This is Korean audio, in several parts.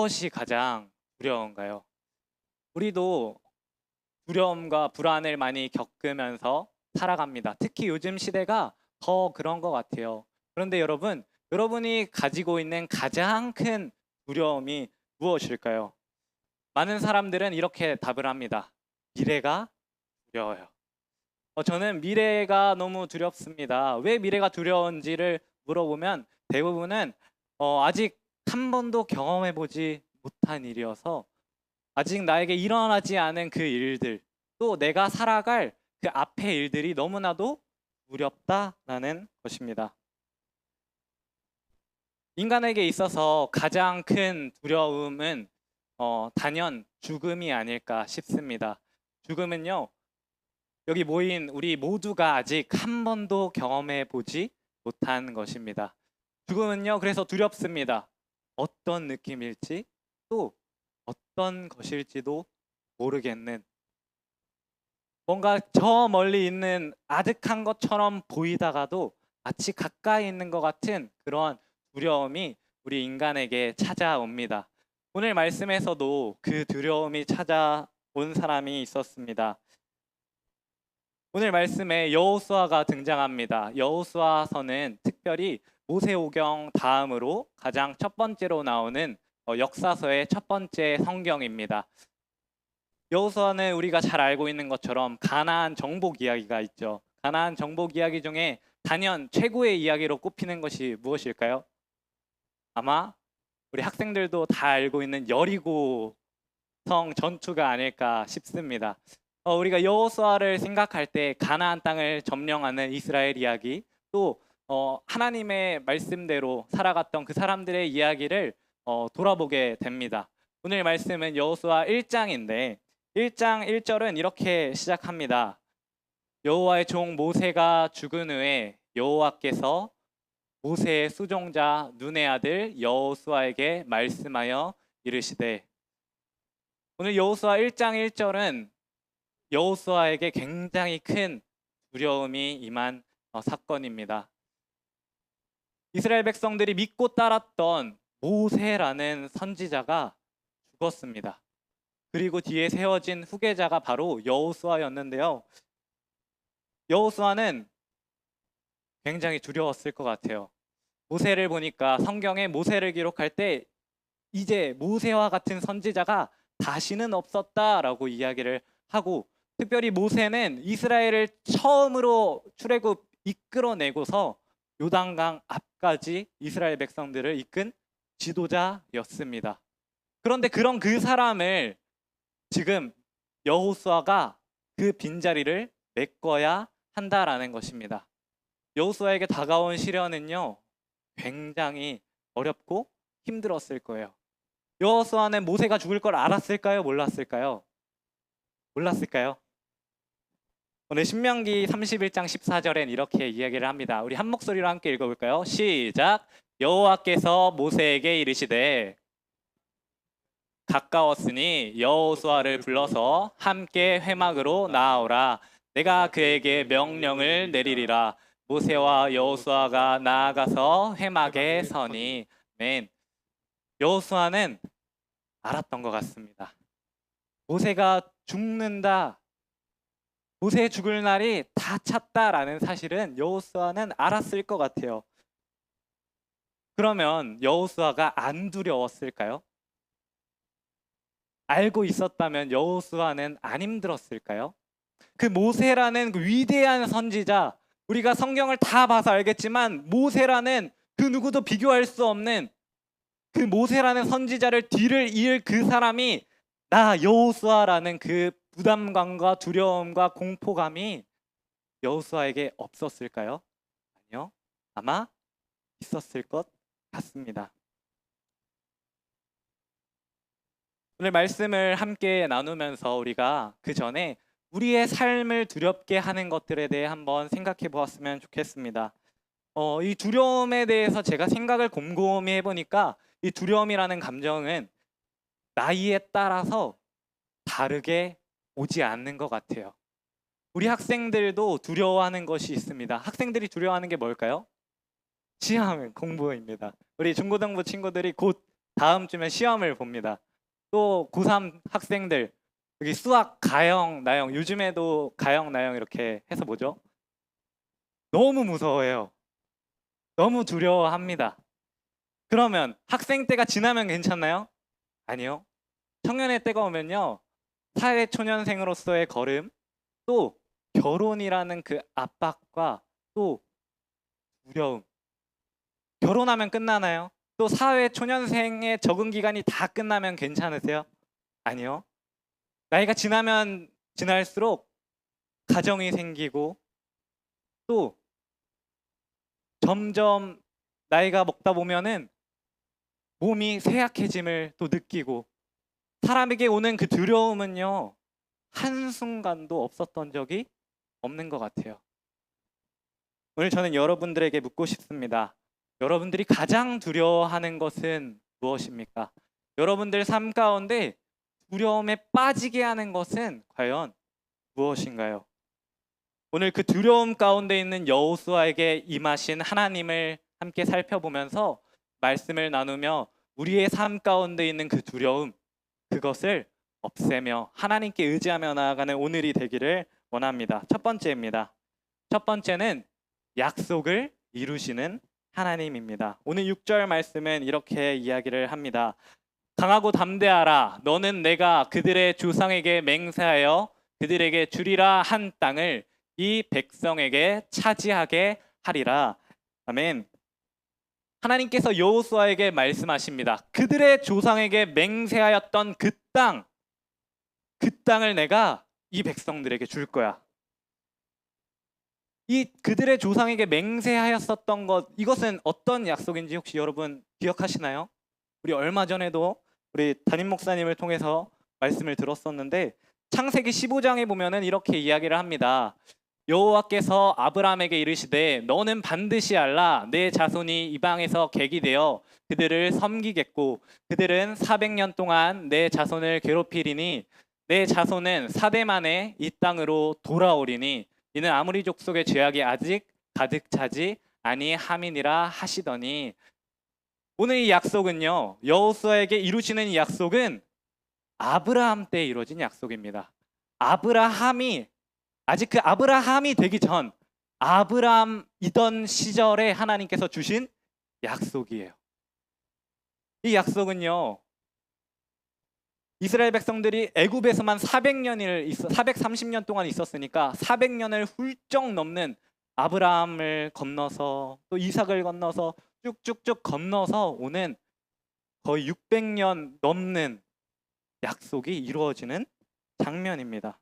무엇이 가장 두려운가요? 우리도 두려움과 불안을 많이 겪으면서 살아갑니다. 특히 요즘 시대가 더 그런 것 같아요. 그런데 여러분, 여러분이 가지고 있는 가장 큰 두려움이 무엇일까요? 많은 사람들은 이렇게 답을 합니다. 미래가 두려워요. 저는 미래가 너무 두렵습니다. 왜 미래가 두려운지를 물어보면 대부분은 아직 한 번도 경험해보지 못한 일이어서 아직 나에게 일어나지 않은 그 일들, 또 내가 살아갈 그 앞의 일들이 너무나도 두렵다라는 것입니다. 인간에게 있어서 가장 큰 두려움은 단연 죽음이 아닐까 싶습니다. 죽음은요, 여기 모인 우리 모두가 아직 한 번도 경험해 보지 못한 것입니다. 죽음은요, 그래서 두렵습니다. 어떤 느낌일지, 또 어떤 것일지도 모르겠는, 뭔가 저 멀리 있는 아득한 것처럼 보이다가도 마치 가까이 있는 것 같은 그런 두려움이 우리 인간에게 찾아옵니다. 오늘 말씀에서도 그 두려움이 찾아온 사람이 있었습니다. 오늘 말씀에 여호수아가 등장합니다. 여호수아서는 특별히 모세오경 다음으로 가장 첫 번째로 나오는 역사서의 첫 번째 성경입니다. 여호수아는 우리가 잘 알고 있는 것처럼 가나안 정복 이야기가 있죠. 가나안 정복 이야기 중에 단연 최고의 이야기로 꼽히는 것이 무엇일까요? 아마 우리 학생들도 다 알고 있는 여리고 성 전투가 아닐까 싶습니다. 우리가 여호수아를 생각할 때 가나안 땅을 점령하는 이스라엘 이야기, 또 하나님의 말씀대로 살아갔던 그 사람들의 이야기를 돌아보게 됩니다. 오늘 말씀은 여호수아 1장인데 1장 1절은 이렇게 시작합니다. 여호와의 종 모세가 죽은 후에 여호와께서 모세의 수종자 눈의 아들 여호수아에게 말씀하여 이르시되, 오늘 여호수아 1장 1절은 여호수아에게 굉장히 큰 두려움이 임한 사건입니다. 이스라엘 백성들이 믿고 따랐던 모세라는 선지자가 죽었습니다. 그리고 뒤에 세워진 후계자가 바로 여호수아였는데요. 여호수아는 굉장히 두려웠을 것 같아요. 모세를 보니까 성경에 모세를 기록할 때 이제 모세와 같은 선지자가 다시는 없었다라고 이야기를 하고, 특별히 모세는 이스라엘을 처음으로 출애굽 이끌어내고서 요단강 앞까지 이스라엘 백성들을 이끈 지도자였습니다. 그런데 그런 그 사람을 지금 여호수아가 그 빈자리를 메꿔야 한다라는 것입니다. 여호수아에게 다가온 시련은요, 굉장히 어렵고 힘들었을 거예요. 여호수아는 모세가 죽을 걸 알았을까요? 몰랐을까요? 몰랐을까요? 오늘 신명기 31장 14절엔 이렇게 이야기를 합니다. 우리 한 목소리로 함께 읽어볼까요? 시작! 여호와께서 모세에게 이르시되 가까웠으니 여호수아를 불러서 함께 회막으로 나아오라. 내가 그에게 명령을 내리리라. 모세와 여호수아가 나아가서 회막에 서니. 아멘. 여호수아는 알았던 것 같습니다. 모세가 죽는다, 모세 죽을 날이 다 찼다라는 사실은 여호수아는 알았을 것 같아요. 그러면 여호수아가 안 두려웠을까요? 알고 있었다면 여호수아는 안 힘들었을까요? 그 모세라는 그 위대한 선지자, 우리가 성경을 다 봐서 알겠지만 모세라는 그 누구도 비교할 수 없는 그 모세라는 선지자를 뒤를 이을 그 사람이 나 여호수아라는 그 부담감과 두려움과 공포감이 여호수아에게 없었을까요? 아니요. 아마 있었을 것 같습니다. 오늘 말씀을 함께 나누면서 우리가 그 전에 우리의 삶을 두렵게 하는 것들에 대해 한번 생각해 보았으면 좋겠습니다. 이 두려움에 대해서 제가 생각을 곰곰이 해보니까 이 두려움이라는 감정은 나이에 따라서 다르게 오지 않는 것 같아요. 우리 학생들도 두려워하는 것이 있습니다. 학생들이 두려워하는 게 뭘까요? 시험 공부입니다. 우리 중고등부 친구들이 곧 다음 주면 시험을 봅니다. 또 고3 학생들 여기 수학 가형, 나형 요즘에도 가형, 나형 이렇게 해서 뭐죠? 너무 무서워해요. 너무 두려워합니다. 그러면 학생 때가 지나면 괜찮나요? 아니요. 청년의 때가 오면요. 사회 초년생으로서의 걸음, 또 결혼이라는 그 압박과 또 두려움. 결혼하면 끝나나요? 또 사회 초년생의 적응 기간이 다 끝나면 괜찮으세요? 아니요. 나이가 지나면 지날수록 가정이 생기고 또 점점 나이가 먹다 보면은 몸이 쇠약해짐을 또 느끼고 사람에게 오는 그 두려움은요. 한순간도 없었던 적이 없는 것 같아요. 오늘 저는 여러분들에게 묻고 싶습니다. 여러분들이 가장 두려워하는 것은 무엇입니까? 여러분들 삶 가운데 두려움에 빠지게 하는 것은 과연 무엇인가요? 오늘 그 두려움 가운데 있는 여호수아에게 임하신 하나님을 함께 살펴보면서 말씀을 나누며 우리의 삶 가운데 있는 그 두려움, 그것을 없애며 하나님께 의지하며 나아가는 오늘이 되기를 원합니다. 첫 번째입니다. 첫 번째는 약속을 이루시는 하나님입니다. 오늘 6절 말씀은 이렇게 이야기를 합니다. 강하고 담대하라. 너는 내가 그들의 조상에게 맹세하여 그들에게 주리라 한 땅을 이 백성에게 차지하게 하리라. 아멘. 하나님께서 여호수아에게 말씀하십니다. 그들의 조상에게 맹세하였던 그 땅을 내가 이 백성들에게 줄 거야. 이 그들의 조상에게 맹세하였었던 것, 이것은 어떤 약속인지 혹시 여러분 기억하시나요? 우리 얼마 전에도 우리 담임 목사님을 통해서 말씀을 들었었는데 창세기 15장에 보면은 이렇게 이야기를 합니다. 여호와께서 아브라함에게 이르시되 너는 반드시 알라 내 자손이 이방에서 객이 되어 그들을 섬기겠고 그들은 400년 동안 내 자손을 괴롭히리니 내 자손은 4대 만에 이 땅으로 돌아오리니 이는 아무리 족속의 죄악이 아직 가득 차지 아니함이니라 하시더니 오늘 이 약속은요 여호수아에게 이루시는 이 약속은 아브라함 때 이루어진 약속입니다. 아브라함이 아직 그 아브라함이 되기 전 아브라함이던 시절에 하나님께서 주신 약속이에요. 이 약속은요 이스라엘 백성들이 애굽에서만 430년 동안 있었으니까 400년을 훌쩍 넘는 아브라함을 건너서 또 이삭을 건너서 쭉쭉쭉 건너서 오는 거의 600년 넘는 약속이 이루어지는 장면입니다.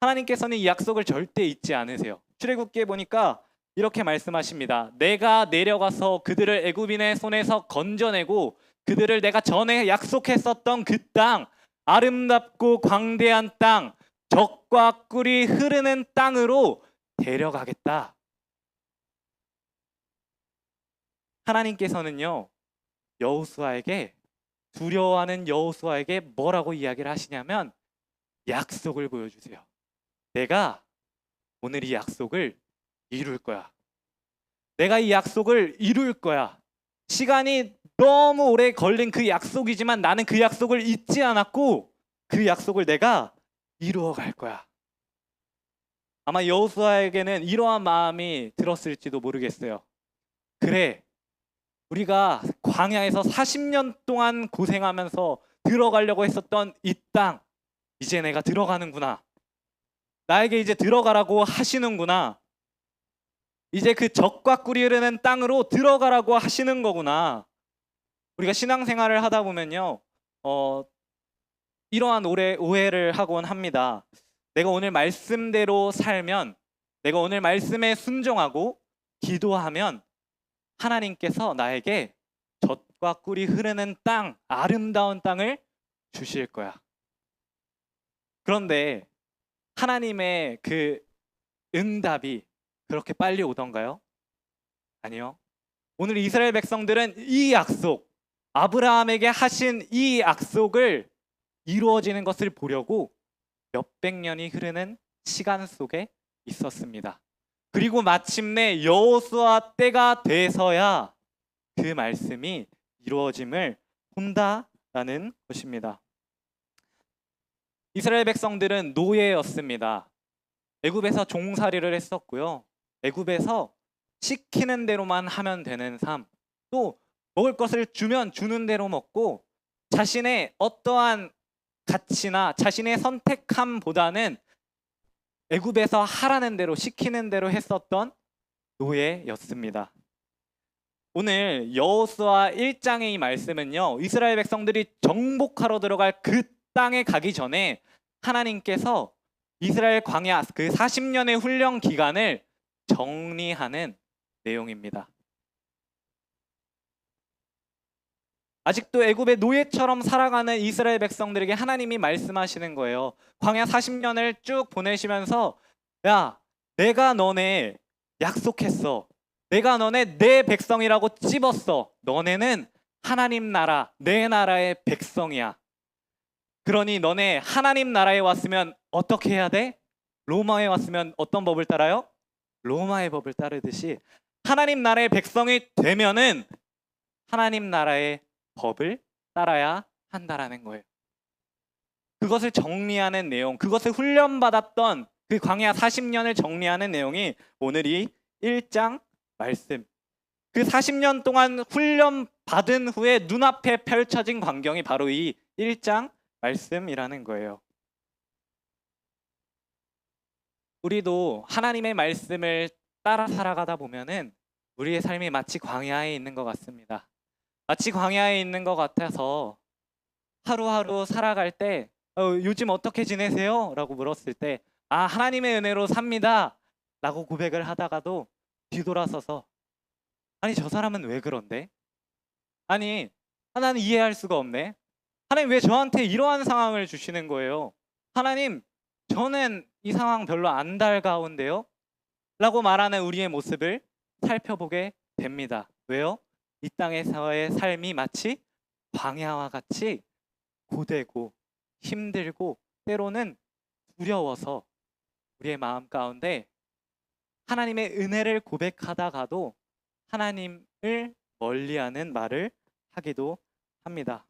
하나님께서는 이 약속을 절대 잊지 않으세요. 출애굽기에 보니까 이렇게 말씀하십니다. 내가 내려가서 그들을 애굽인의 손에서 건져내고 그들을 내가 전에 약속했었던 그 땅, 아름답고 광대한 땅, 젖과 꿀이 흐르는 땅으로 데려가겠다. 하나님께서는요 여호수아에게 두려워하는 여호수아에게 뭐라고 이야기를 하시냐면 약속을 보여주세요. 내가 오늘 이 약속을 이룰 거야. 내가 이 약속을 이룰 거야. 시간이 너무 오래 걸린 그 약속이지만 나는 그 약속을 잊지 않았고 그 약속을 내가 이루어 갈 거야. 아마 여호수아에게는 이러한 마음이 들었을지도 모르겠어요. 그래, 우리가 광야에서 40년 동안 고생하면서 들어가려고 했었던 이 땅, 이제 내가 들어가는구나. 나에게 이제 들어가라고 하시는구나. 이제 그 젖과 꿀이 흐르는 땅으로 들어가라고 하시는 거구나. 우리가 신앙생활을 하다 보면요 이러한 오해를 하곤 합니다. 내가 오늘 말씀대로 살면, 내가 오늘 말씀에 순종하고 기도하면 하나님께서 나에게 젖과 꿀이 흐르는 땅, 아름다운 땅을 주실 거야. 그런데 하나님의 그 응답이 그렇게 빨리 오던가요? 아니요. 오늘 이스라엘 백성들은 이 약속, 아브라함에게 하신 이 약속을 이루어지는 것을 보려고 몇백 년이 흐르는 시간 속에 있었습니다. 그리고 마침내 여호수아 때가 돼서야 그 말씀이 이루어짐을 본다라는 것입니다. 이스라엘 백성들은 노예였습니다. 애굽에서 종살이를 했었고요. 애굽에서 시키는 대로만 하면 되는 삶, 또 먹을 것을 주면 주는 대로 먹고 자신의 어떠한 가치나 자신의 선택함보다는 애굽에서 하라는 대로 시키는 대로 했었던 노예였습니다. 오늘 여호수아 1장의 이 말씀은요, 이스라엘 백성들이 정복하러 들어갈 그 땅에 가기 전에 하나님께서 이스라엘 광야 그 40년의 훈련 기간을 정리하는 내용입니다. 아직도 애굽의 노예처럼 살아가는 이스라엘 백성들에게 하나님이 말씀하시는 거예요. 광야 40년을 쭉 보내시면서 야, 내가 너네 약속했어. 내가 너네 내 백성이라고 찝었어. 너네는 하나님 나라, 내 나라의 백성이야. 그러니 너네 하나님 나라에 왔으면 어떻게 해야 돼? 로마에 왔으면 어떤 법을 따라요? 로마의 법을 따르듯이 하나님 나라의 백성이 되면은 하나님 나라의 법을 따라야 한다라는 거예요. 그것을 정리하는 내용, 그것을 훈련받았던 그 광야 40년을 정리하는 내용이 오늘 이 1장 말씀. 그 40년 동안 훈련받은 후에 눈앞에 펼쳐진 광경이 바로 이 1장 말씀이라는 거예요. 우리도 하나님의 말씀을 따라 살아가다 보면은 우리의 삶이 마치 광야에 있는 것 같습니다. 마치 광야에 있는 것 같아서 하루하루 살아갈 때 요즘 어떻게 지내세요? 라고 물었을 때 하나님의 은혜로 삽니다 라고 고백을 하다가도 뒤돌아서서 아니 저 사람은 왜 그런데? 아니 나는 이해할 수가 없네. 하나님 왜 저한테 이러한 상황을 주시는 거예요? 하나님 저는 이 상황 별로 안 달가운데요? 라고 말하는 우리의 모습을 살펴보게 됩니다. 왜요? 이 땅에서의 삶이 마치 광야와 같이 고되고 힘들고 때로는 두려워서 우리의 마음 가운데 하나님의 은혜를 고백하다가도 하나님을 멀리하는 말을 하기도 합니다.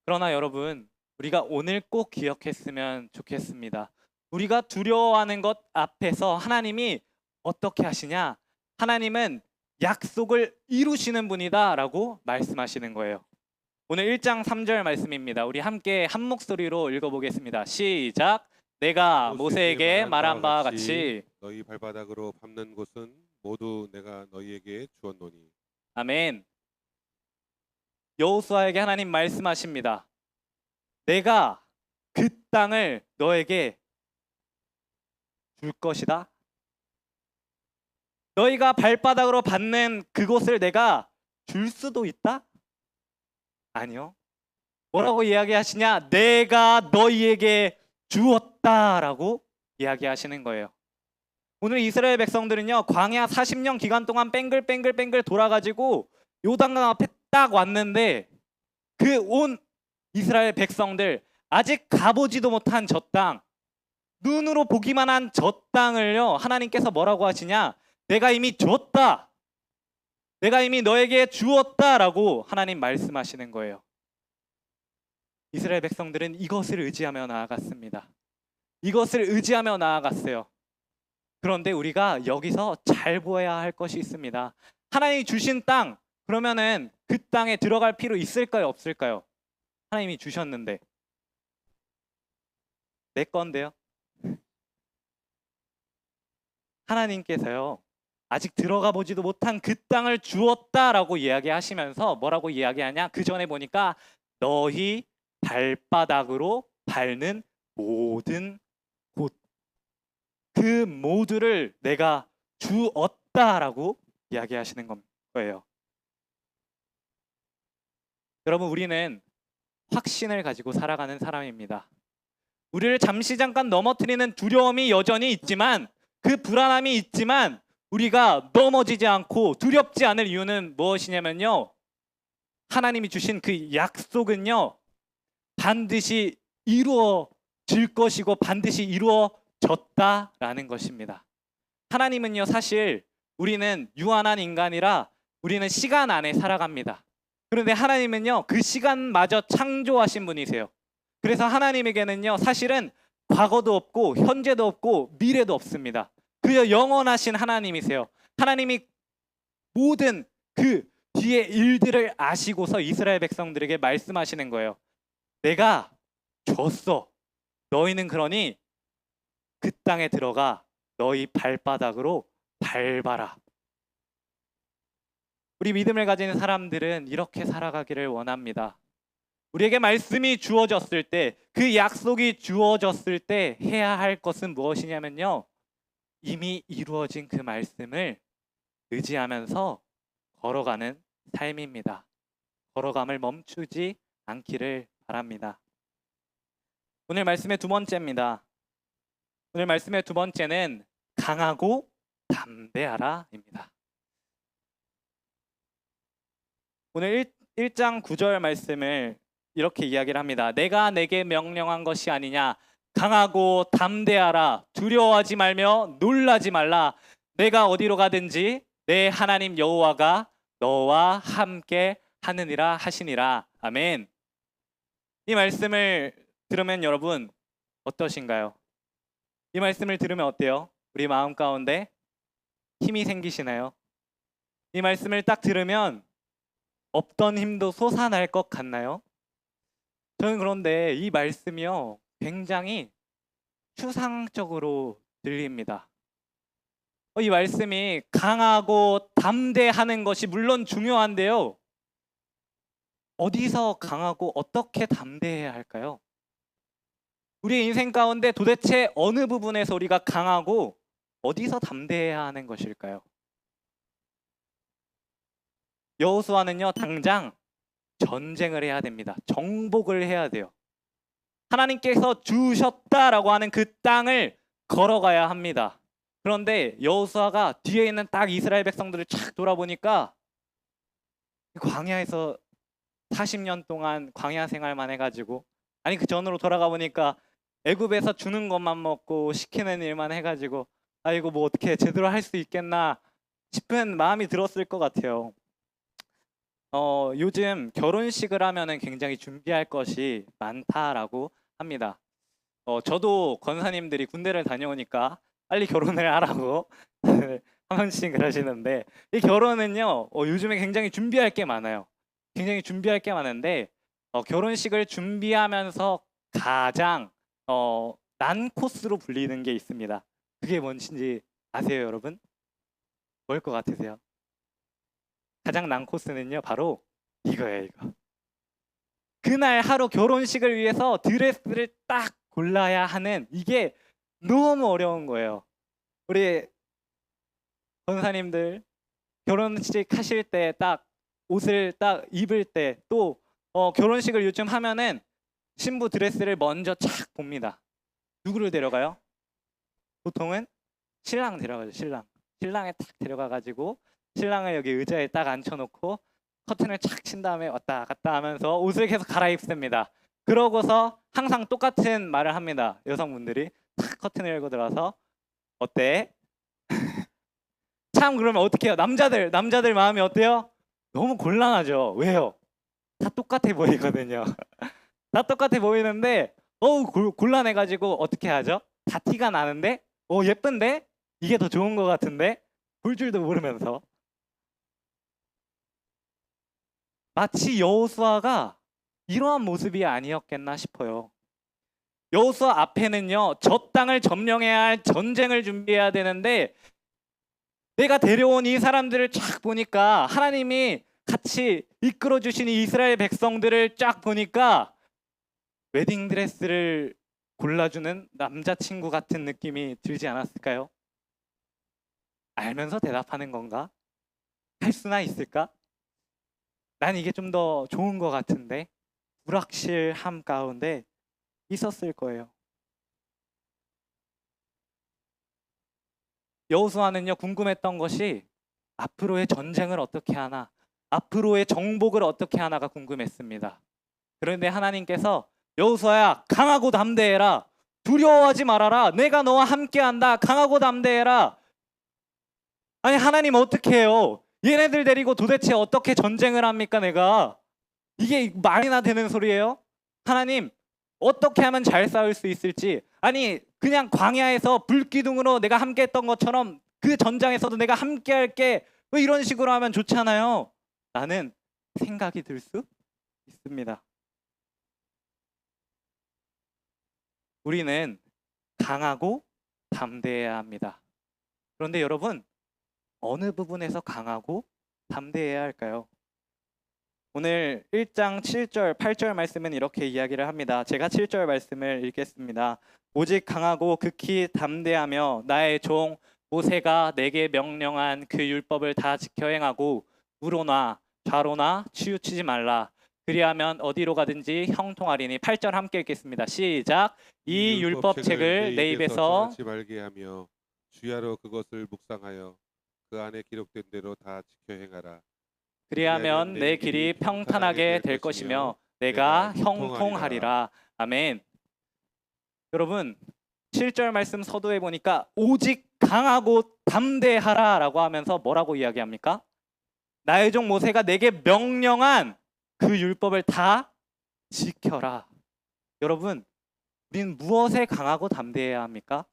그러나 여러분, 우리가 오늘 꼭 기억했으면 좋겠습니다. 우리가 두려워하는 것 앞에서 하나님이 어떻게 하시냐? 하나님은 약속을 이루시는 분이다 라고 말씀하시는 거예요. 오늘 1장 3절 말씀입니다. 우리 함께 한 목소리로 읽어보겠습니다. 시작. 내가 모세에게 말한 바와 같이 너희 발바닥으로 밟는 곳은 모두 내가 너희에게 주었노니. 아멘. 여호수아에게 하나님 말씀하십니다. 내가 그 땅을 너에게 줄 것이다. 너희가 발바닥으로 밟는 그곳을 내가 줄 수도 있다? 아니요. 뭐라고 이야기하시냐? 내가 너희에게 주었다라고 이야기하시는 거예요. 오늘 이스라엘 백성들은요, 광야 40년 기간 동안 뺑글뺑글 돌아가지고 요단강 앞에 딱 왔는데 그 온 이스라엘 백성들 아직 가보지도 못한 저 땅, 눈으로 보기만 한 저 땅을요, 하나님께서 뭐라고 하시냐? 내가 이미 줬다. 내가 이미 너에게 주었다라고 하나님 말씀하시는 거예요. 이스라엘 백성들은 이것을 의지하며 나아갔습니다. 이것을 의지하며 나아갔어요. 그런데 우리가 여기서 잘 보아야 할 것이 있습니다. 하나님이 주신 땅, 그러면은 그 땅에 들어갈 필요 있을까요? 없을까요? 하나님이 주셨는데 내 건데요. 하나님께서요, 아직 들어가 보지도 못한 그 땅을 주었다라고 이야기하시면서 뭐라고 이야기하냐? 그 전에 보니까 너희 발바닥으로 밟는 모든 곳, 그 모두를 내가 주었다라고 이야기하시는 거예요. 여러분, 우리는 확신을 가지고 살아가는 사람입니다. 우리를 잠시 잠깐 넘어뜨리는 두려움이 여전히 있지만, 그 불안함이 있지만 우리가 넘어지지 않고 두렵지 않을 이유는 무엇이냐면요, 하나님이 주신 그 약속은요 반드시 이루어질 것이고 반드시 이루어졌다라는 것입니다. 하나님은요, 사실 우리는 유한한 인간이라 우리는 시간 안에 살아갑니다. 그런데 하나님은요, 그 시간마저 창조하신 분이세요. 그래서 하나님에게는요, 사실은 과거도 없고 현재도 없고 미래도 없습니다. 그저 영원하신 하나님이세요. 하나님이 모든 그 뒤의 일들을 아시고서 이스라엘 백성들에게 말씀하시는 거예요. 내가 줬어. 너희는 그러니 그 땅에 들어가 너희 발바닥으로 밟아라. 우리 믿음을 가진 사람들은 이렇게 살아가기를 원합니다. 우리에게 말씀이 주어졌을 때, 그 약속이 주어졌을 때 해야 할 것은 무엇이냐면요, 이미 이루어진 그 말씀을 의지하면서 걸어가는 삶입니다. 걸어감을 멈추지 않기를 바랍니다. 오늘 말씀의 두 번째입니다. 오늘 말씀의 두 번째는 강하고 담대하라입니다. 오늘 1장 9절 말씀을 이렇게 이야기를 합니다. 내가 내게 명령한 것이 아니냐. 강하고 담대하라. 두려워하지 말며 놀라지 말라. 내가 어디로 가든지 내 하나님 여호와가 너와 함께 하느니라 하시니라. 아멘. 이 말씀을 들으면 여러분 어떠신가요? 이 말씀을 들으면 어때요? 우리 마음 가운데 힘이 생기시나요? 이 말씀을 딱 들으면 없던 힘도 솟아날 것 같나요? 저는 그런데 이 말씀이요, 굉장히 추상적으로 들립니다. 이 말씀이 강하고 담대하는 것이 물론 중요한데요, 어디서 강하고 어떻게 담대해야 할까요? 우리 인생 가운데 도대체 어느 부분에서 우리가 강하고 어디서 담대해야 하는 것일까요? 여호수아는요, 당장 전쟁을 해야 됩니다. 정복을 해야 돼요. 하나님께서 주셨다라고 하는 그 땅을 걸어가야 합니다. 그런데 여호수아가 뒤에 있는 딱 이스라엘 백성들을 쫙 돌아보니까 광야에서 40년 동안 광야 생활만 해가지고, 아니 그 전으로 돌아가 보니까 애굽에서 주는 것만 먹고 시키는 일만 해가지고, 아이고 뭐 어떻게 제대로 할 수 있겠나 싶은 마음이 들었을 것 같아요. 요즘 결혼식을 하면은 굉장히 준비할 것이 많다라고 합니다. 저도 권사님들이 군대를 다녀오니까 빨리 결혼을 하라고 한 번씩 그러시는데, 이 결혼은요, 요즘에 굉장히 준비할 게 많아요. 굉장히 준비할 게 많은데, 결혼식을 준비하면서 가장 난 코스로 불리는 게 있습니다. 그게 뭔지 아세요, 여러분? 뭘 것 같으세요? 가장 난 코스는요, 바로 이거예요, 이거. 그날 하루 결혼식을 위해서 드레스를 딱 골라야 하는, 이게 너무 어려운 거예요. 우리 권사님들 결혼식 하실 때 딱 옷을 딱 입을 때, 또 결혼식을 요즘 하면은 신부 드레스를 먼저 착 봅니다. 누구를 데려가요? 보통은 신랑 데려가죠. 신랑에 딱 데려가가지고 신랑을 여기 의자에 딱 앉혀놓고 커튼을 착 친 다음에 왔다 갔다 하면서 옷을 계속 갈아입습니다. 그러고서 항상 똑같은 말을 합니다. 여성분들이 탁 커튼을 열고 들어와서 어때? 참, 그러면 어떻게 해요? 남자들 마음이 어때요? 너무 곤란하죠. 왜요? 다 똑같아 보이거든요. 다 똑같아 보이는데 곤란해가지고 어떻게 하죠? 다 티가 나는데 예쁜데? 이게 더 좋은 것 같은데? 볼 줄도 모르면서. 마치 여호수아가 이러한 모습이 아니었겠나 싶어요. 여호수아 앞에는요, 저 땅을 점령해야 할 전쟁을 준비해야 되는데, 내가 데려온 이 사람들을 쫙 보니까, 하나님이 같이 이끌어 주신 이 이스라엘 백성들을 쫙 보니까 웨딩드레스를 골라주는 남자친구 같은 느낌이 들지 않았을까요? 알면서 대답하는 건가? 할 수나 있을까? 난 이게 좀 더 좋은 것 같은데, 불확실함 가운데 있었을 거예요. 여호수아는요, 궁금했던 것이 앞으로의 전쟁을 어떻게 하나, 앞으로의 정복을 어떻게 하나가 궁금했습니다. 그런데 하나님께서 여호수아야, 강하고 담대해라. 두려워하지 말아라. 내가 너와 함께한다. 강하고 담대해라. 아니, 하나님 어떻게 해요? 얘네들 데리고 도대체 어떻게 전쟁을 합니까, 내가? 이게 말이나 되는 소리예요? 하나님, 어떻게 하면 잘 싸울 수 있을지, 아니 그냥 광야에서 불기둥으로 내가 함께 했던 것처럼 그 전장에서도 내가 함께 할게, 뭐 이런 식으로 하면 좋잖아요 라는 생각이 들 수 있습니다. 우리는 강하고 담대해야 합니다. 그런데 여러분, 어느 부분에서 강하고 담대해야 할까요? 오늘 1장 7절, 8절 말씀은 이렇게 이야기를 합니다. 제가 7절 말씀을 읽겠습니다. 오직 강하고 극히 담대하며 나의 종 모세가 내게 명령한 그 율법을 다 지켜 행하고 우로나 좌로나 치우치지 말라. 그리하면 어디로 가든지 형통하리니. 8절 함께 읽겠습니다. 시작. 이 율법책을 내 입에서 떠나지 말게 하며 주야로 그것을 묵상하여 그 안에 기록된 대로 다 지켜 행하라. 그리하면 내 길이 평탄하게 될 것이며 내가 형통하리라. 아멘. 여러분, 7절 말씀 서두에 보니까 오직 강하고 담대하라 라고 하면서 뭐라고 이야기합니까? 나의 종 모세가 내게 명령한 그 율법을 다 지켜라. 여러분, 우리는 무엇에 강하고 담대해야 합니까?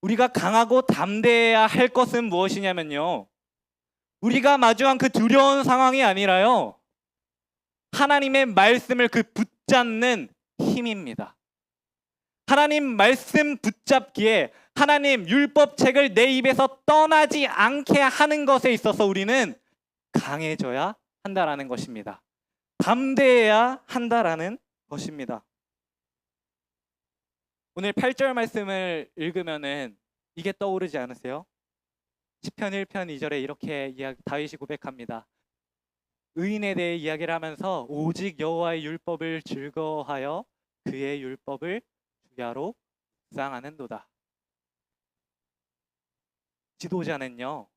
우리가 강하고 담대해야 할 것은 무엇이냐면요, 우리가 마주한 그 두려운 상황이 아니라요, 하나님의 말씀을 그 붙잡는 힘입니다. 하나님 말씀 붙잡기에, 하나님 율법책을 내 입에서 떠나지 않게 하는 것에 있어서 우리는 강해져야 한다라는 것입니다. 담대해야 한다라는 것입니다. 오늘 8절 말씀을 읽으면은 이게 떠오르지 않으세요? 시편 1편 2절에 이렇게 다윗이 고백합니다. 의인에 대해 이야기를 하면서 오직 여호와의 율법을 즐거워하여 그의 율법을 주야로 묵상하는도다. 지도자는요,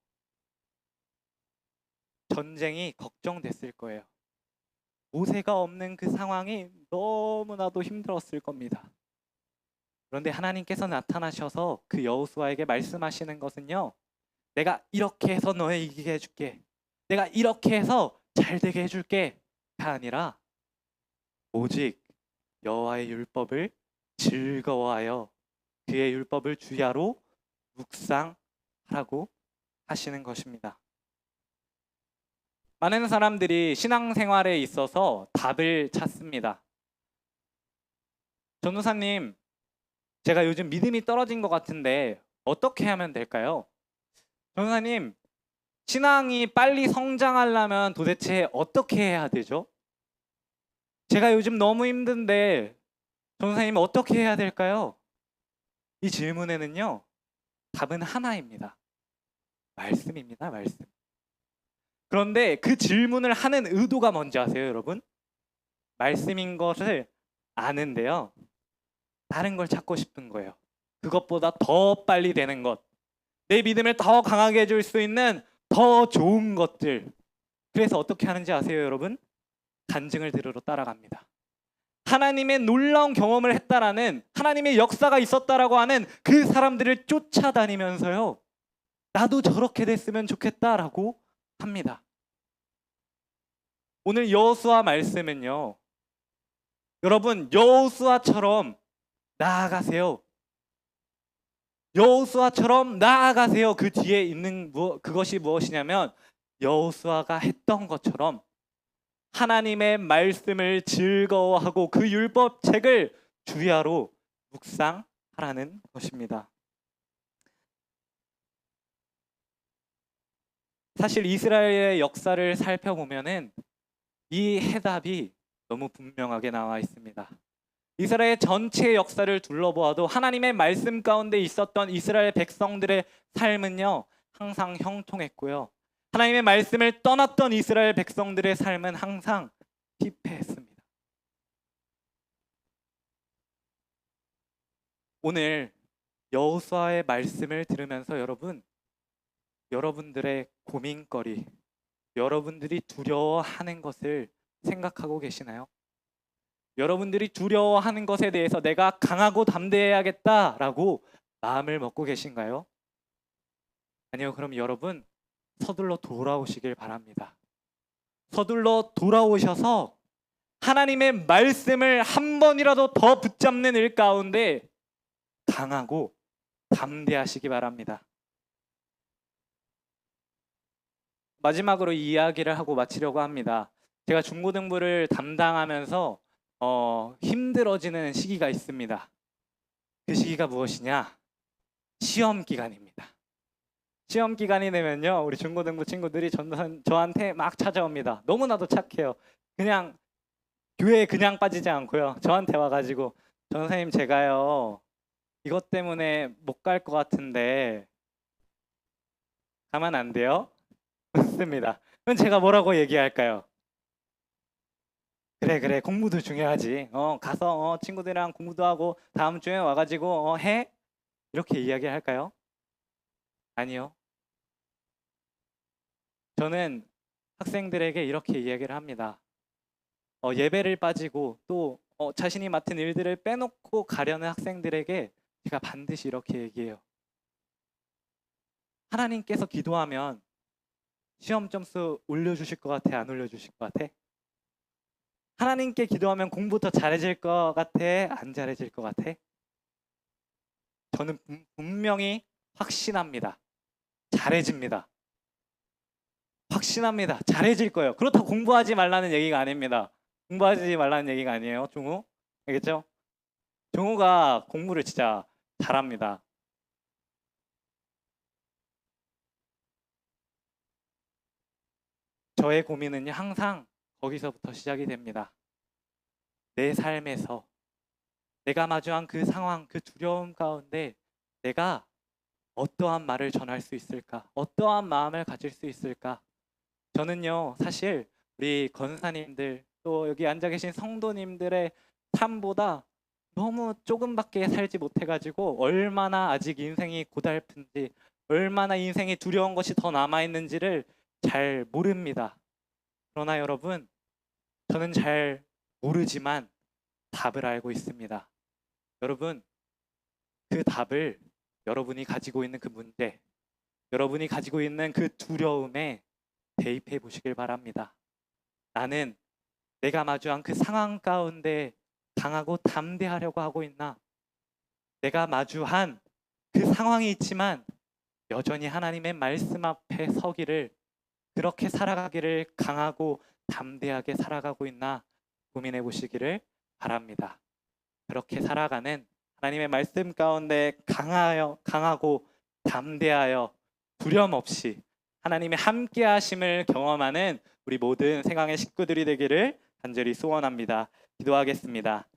전쟁이 걱정됐을 거예요. 모세가 없는 그 상황이 너무나도 힘들었을 겁니다. 그런데 하나님께서 나타나셔서 그 여호수아에게 말씀하시는 것은요, 내가 이렇게 해서 너의 이기게 해줄게, 내가 이렇게 해서 잘 되게 해줄게 가 아니라 오직 여호와의 율법을 즐거워하여 그의 율법을 주야로 묵상하라고 하시는 것입니다. 많은 사람들이 신앙생활에 있어서 답을 찾습니다. 전도사님, 제가 요즘 믿음이 떨어진 것 같은데 어떻게 하면 될까요? 전도사님, 신앙이 빨리 성장하려면 도대체 어떻게 해야 되죠? 제가 요즘 너무 힘든데 전도사님 어떻게 해야 될까요? 이 질문에는요, 답은 하나입니다. 말씀입니다. 말씀. 그런데 그 질문을 하는 의도가 뭔지 아세요, 여러분? 말씀인 것을 아는데요, 다른 걸 찾고 싶은 거예요. 그것보다 더 빨리 되는 것, 내 믿음을 더 강하게 해줄 수 있는 더 좋은 것들. 그래서 어떻게 하는지 아세요, 여러분? 간증을 들으러 따라갑니다. 하나님의 놀라운 경험을 했다라는, 하나님의 역사가 있었다라고 하는 그 사람들을 쫓아다니면서요, 나도 저렇게 됐으면 좋겠다라고 합니다. 오늘 여호수아 말씀은요, 여러분 여호수아처럼 나아가세요. 여호수아처럼 나아가세요. 그 뒤에 있는 그것이 무엇이냐면, 여호수아가 했던 것처럼 하나님의 말씀을 즐거워하고 그 율법책을 주야로 묵상하라는 것입니다. 사실 이스라엘의 역사를 살펴보면은 이 해답이 너무 분명하게 나와 있습니다. 이스라엘 전체 역사를 둘러보아도 하나님의 말씀 가운데 있었던 이스라엘 백성들의 삶은요, 항상 형통했고요, 하나님의 말씀을 떠났던 이스라엘 백성들의 삶은 항상 피폐했습니다. 오늘 여호수아의 말씀을 들으면서 여러분들의 고민거리, 여러분들이 두려워하는 것을 생각하고 계시나요? 여러분들이 두려워하는 것에 대해서 내가 강하고 담대해야겠다라고 마음을 먹고 계신가요? 아니요, 그럼 여러분 서둘러 돌아오시길 바랍니다. 서둘러 돌아오셔서 하나님의 말씀을 한 번이라도 더 붙잡는 일 가운데 강하고 담대하시기 바랍니다. 마지막으로 이 이야기를 하고 마치려고 합니다. 제가 중고등부를 담당하면서 힘들어지는 시기가 있습니다. 그 시기가 무엇이냐? 시험 기간입니다. 시험 기간이 되면요, 우리 중고등부 친구들이 저한테 막 찾아옵니다. 너무나도 착해요. 그냥 교회에 그냥 빠지지 않고요, 저한테 와가지고 선생님, 제가요 이것 때문에 못 갈 것 같은데 가면 안 돼요? 묻습니다. 그럼 제가 뭐라고 얘기할까요? 그래, 공부도 중요하지. 가서 친구들이랑 공부도 하고 다음 주에 와가지고 해? 이렇게 이야기할까요? 아니요. 저는 학생들에게 이렇게 이야기를 합니다. 예배를 빠지고 또 자신이 맡은 일들을 빼놓고 가려는 학생들에게 제가 반드시 이렇게 얘기해요. 하나님께서 기도하면 시험 점수 올려주실 것 같아? 안 올려주실 것 같아? 하나님께 기도하면 공부 더 잘해질 것 같아? 안 잘해질 것 같아? 저는 분명히 확신합니다. 잘해집니다. 확신합니다. 잘해질 거예요. 그렇다고 공부하지 말라는 얘기가 아닙니다. 공부하지 말라는 얘기가 아니에요. 종우, 알겠죠? 종우가 공부를 진짜 잘합니다. 저의 고민은 항상 거기서부터 시작이 됩니다. 내 삶에서 내가 마주한 그 상황, 그 두려움 가운데 내가 어떠한 말을 전할 수 있을까? 어떠한 마음을 가질 수 있을까? 저는요, 사실 우리 권사님들 또 여기 앉아 계신 성도님들의 삶보다 너무 조금밖에 살지 못해가지고 얼마나 아직 인생이 고달픈지, 얼마나 인생이 두려운 것이 더 남아있는지를 잘 모릅니다. 그러나 여러분, 저는 잘 모르지만 답을 알고 있습니다. 여러분, 그 답을 여러분이 가지고 있는 그 문제, 여러분이 가지고 있는 그 두려움에 대입해 보시길 바랍니다. 나는 내가 마주한 그 상황 가운데 강하고 담대하려고 하고 있나? 내가 마주한 그 상황이 있지만 여전히 하나님의 말씀 앞에 서기를, 그렇게 살아가기를 강하고 담대하게 살아가고 있나 고민해 보시기를 바랍니다. 그렇게 살아가는 하나님의 말씀 가운데 강하고 담대하여 두려움 없이 하나님의 함께 하심을 경험하는 우리 모든 생황의 식구들이 되기를 간절히 소원합니다. 기도하겠습니다.